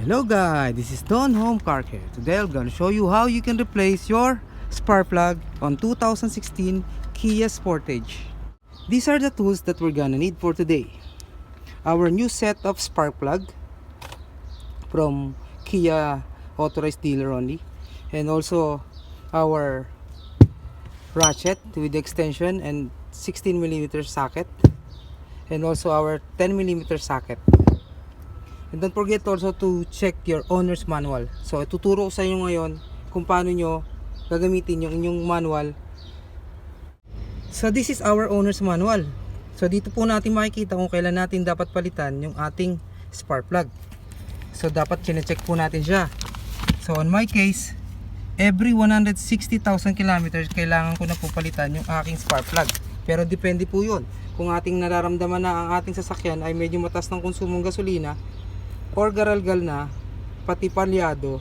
Hello guys, this is Don Home Car Care. Today I'm gonna show you how you can replace your spark plug on 2016 Kia Sportage. These are the tools that we're gonna need for today. Our new set of spark plug from Kia authorized dealer only, and also our ratchet with extension and 16mm socket, and also our 10mm socket. And don't forget also to check your owner's manual. So ituturo ko sa inyo ngayon kung paano nyo gagamitin yung inyong manual. So this is our owner's manual. So dito po natin makikita kung kailan natin dapat palitan yung ating spark plug. So dapat chine-check po natin siya. So on my case, every 160,000 kilometers kailangan ko na po palitan yung aking spark plug. Pero depende po yun. Kung ating nararamdaman na ang ating sasakyan ay medyo mataas ng konsumong gasolina or garalgal na, pati palyado,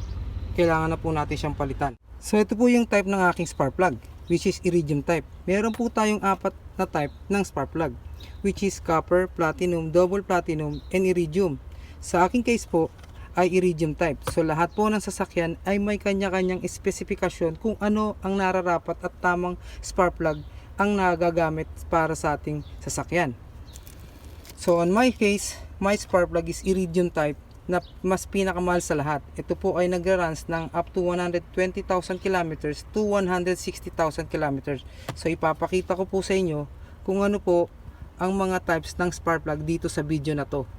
kailangan na po natin siyang palitan. So ito po yung type ng aking spark plug, which is iridium type. Meron po tayong apat na type ng spark plug, which is copper, platinum, double platinum, and iridium. Sa aking case po ay iridium type. So lahat po ng sasakyan ay may kanya-kanyang espesifikasyon kung ano ang nararapat at tamang spark plug ang nagagamit para sa ating sasakyan. So on my case, my spark plug is iridium type na mas pinakamahal sa lahat. Ito po ay nagra-runs ng up to 120,000 kilometers to 160,000 kilometers. So ipapakita ko po sa inyo kung ano po ang mga types ng spark plug dito sa video na to.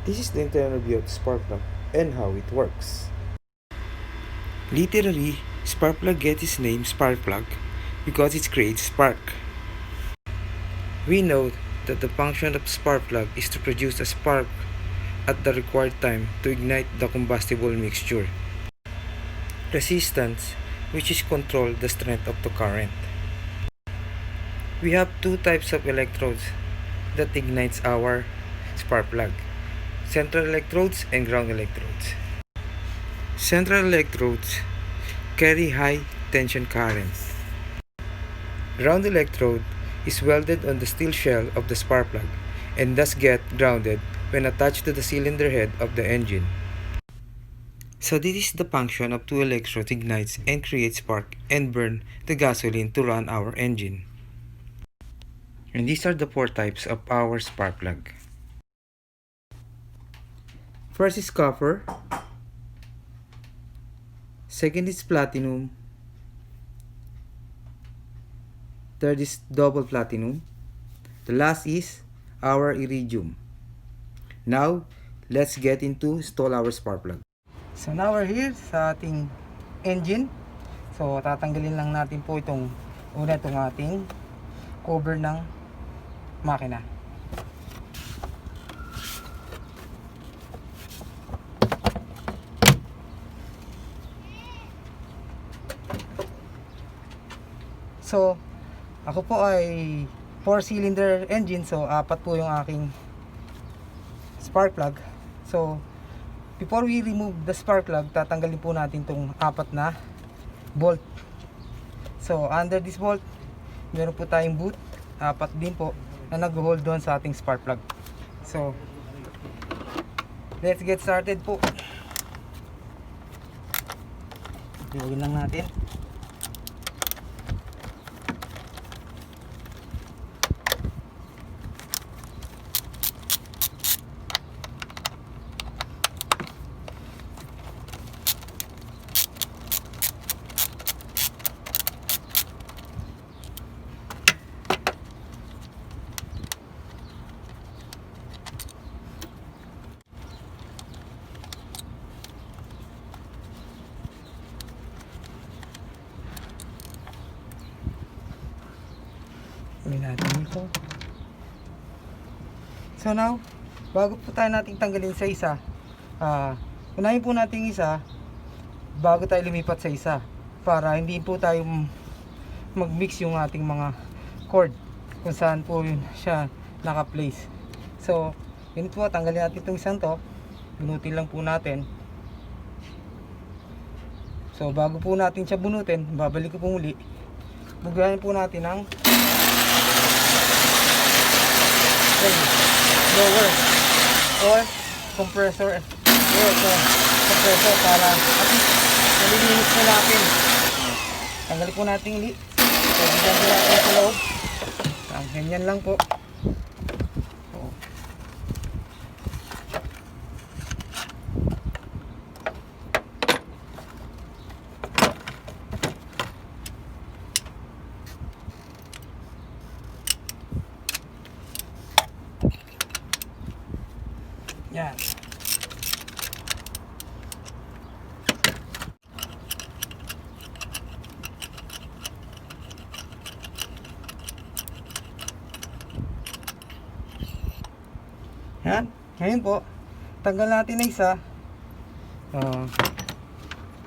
This is the internal view of the spark plug and how it works. Literally, spark plug gets its name spark plug because it creates spark. We know that the function of spark plug is to produce a spark at the required time to ignite the combustible mixture. Resistance, which is control the strength of the current. We have two types of electrodes that ignites our spark plug: central electrodes and ground electrodes. Central electrodes carry high tension current. Ground electrode is welded on the steel shell of the spark plug and thus get grounded when attached to the cylinder head of the engine. So this is the function of two electrodes ignites and creates spark and burn the gasoline to run our engine. And these are the four types of our spark plug. First is copper, second is platinum, third is double platinum, the last is our iridium. Now, let's get into install our spark plug. So now we're here sa ating engine. So tatanggalin lang natin po itong ating cover ng makina. So ako po ay 4-cylinder engine, so apat po yung aking spark plug. So before we remove the spark plug, tatanggalin po natin tong apat na bolt. So under this bolt, meron po tayong boot, apat din po na nag-hold doon sa ating spark plug. So let's get started po. Iwagin lang natin. Natin ito. So now, bago po tayo nating tanggalin sa isa, unahin po natin isa bago tayo lumipat sa isa, para hindi po tayo mag-mix yung ating mga cord kung saan po yun siya naka-place. So yun po, tanggalin natin itong isang to, bunutin lang po natin. So bago po natin siya bunutin, babalik ko po muli, bugayan po natin ng blower or compressor air sa compressor para at least nalilinis na natin. Tanggalin po natin ulit. So, bigyan po natin sa loob. Ganyan lang po. So, yan. Yan. Ngayon po, tanggal natin na isa.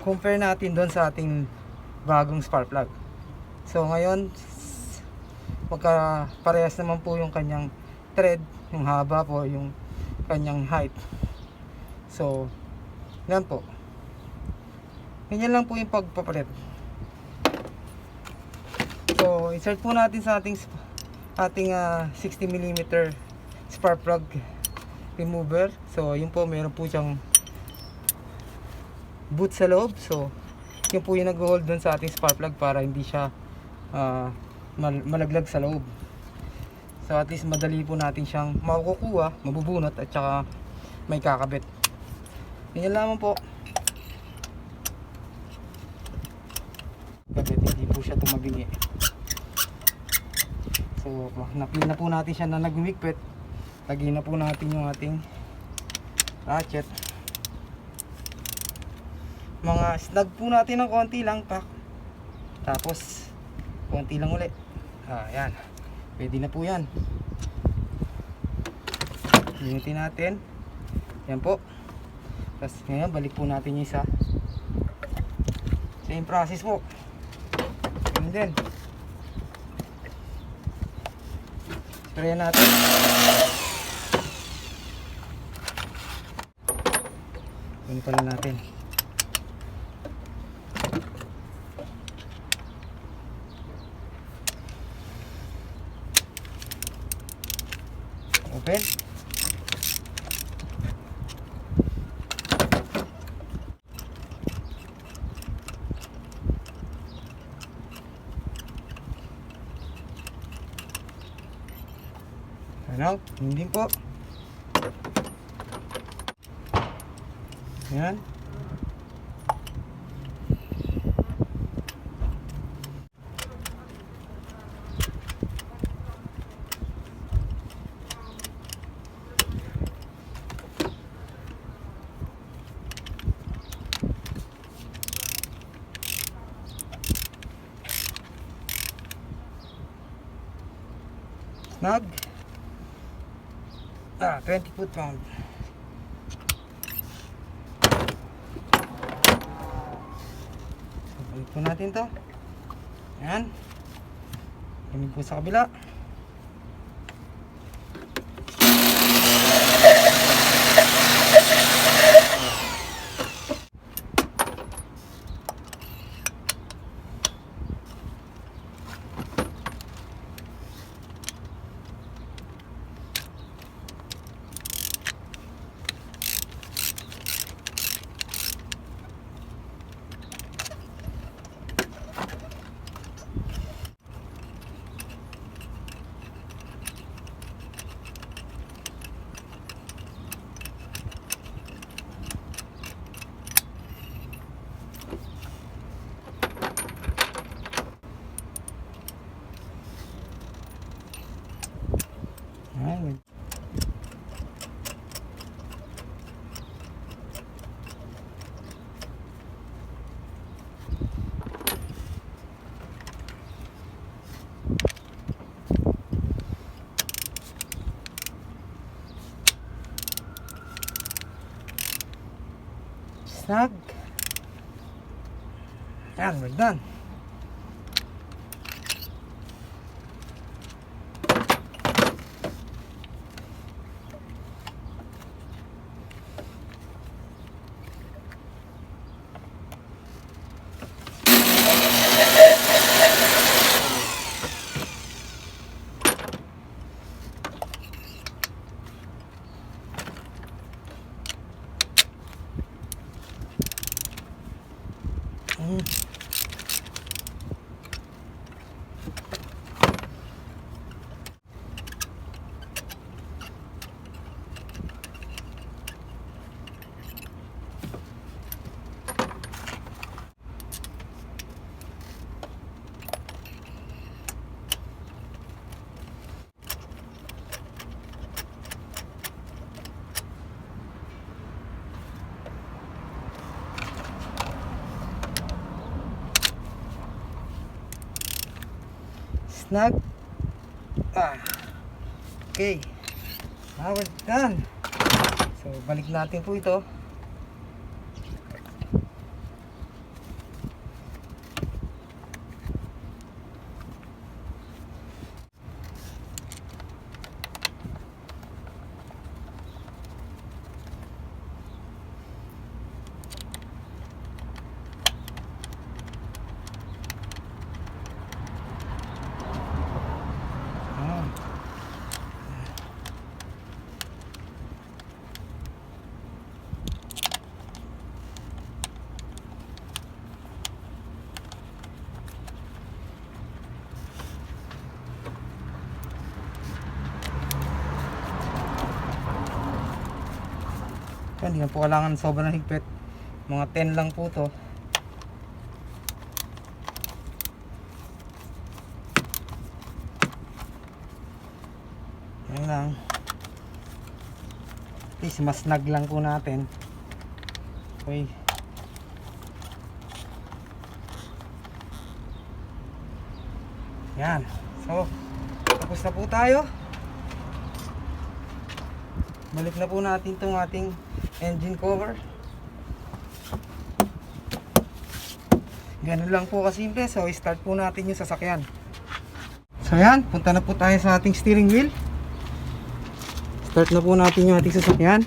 Compare natin doon sa ating bagong spark plug. So ngayon, parehas naman po yung kanyang thread, yung haba po, yung kanyang height. So, yan po. Ganyan lang po yung pagpapalit. So, insert po natin sa ating 60mm spark plug remover. So, yun po, meron po siyang boot sa loob. So, yun po yung nag-hold dun sa ating spark plug para hindi siya malaglag sa loob. So, at least madali po natin siyang makukuha, mabubunot at saka may kakabit. Ganyan lamang po. Kabit, hindi po siya tumabingi. So, napil na po natin siya na nagumigpit. Lagyan na po natin yung ating ratchet. Mga snag po natin ng konti lang pak. Tapos konti lang ulit. Ayan. Pwede na po yan. Linitin natin. Yan po. Tapos ngayon balik po natin yung isa. Same process po. And then spray natin. Kunin pala natin. Open. Ano? Hindi po. Yan. Snug. 20 foot round. Balik po natin to. Ayan. Gamin po sa kabila. Ayan. Snug. Ayan, we're done. Snag. Okay. Now we're done. So balik natin po ito. Hindi na po kailangan sobrang higpit. Mga 10 lang po to. Yan lang. Please, mas snag lang po natin. Okay. Yan. So, tapos na po tayo. Balik na po natin itong ating engine cover. Ganun lang po kasimple. So start po natin yung sasakyan. So yan, punta na po tayo sa ating steering wheel. Start na po natin yung ating sasakyan.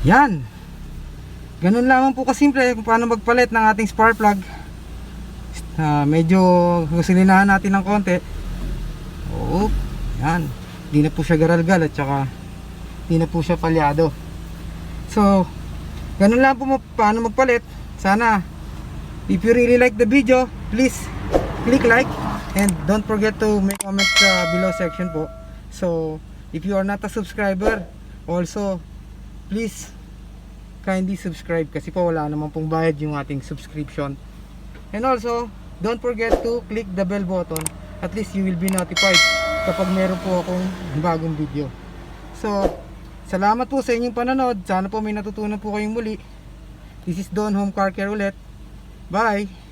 Yan. Ganun lamang po kasimple kung paano magpalit ng ating spark plug. Medyo gusilinahan natin ng konti. Oh, yan. Hindi na po siya garalgal at saka hindi na po siya palyado. So, ganun lang po paano magpalit. Sana, if you really like the video, please click like and don't forget to make comment below section po. So, if you are not a subscriber, also, please kindly subscribe kasi po wala naman pong bayad yung ating subscription. And also, don't forget to click the bell button. At least you will be notified kapag meron po akong bagong video. So, salamat po sa inyong panonood. Sana po may natutunan po kayong muli. This is Don Home Car Care ulit. Bye!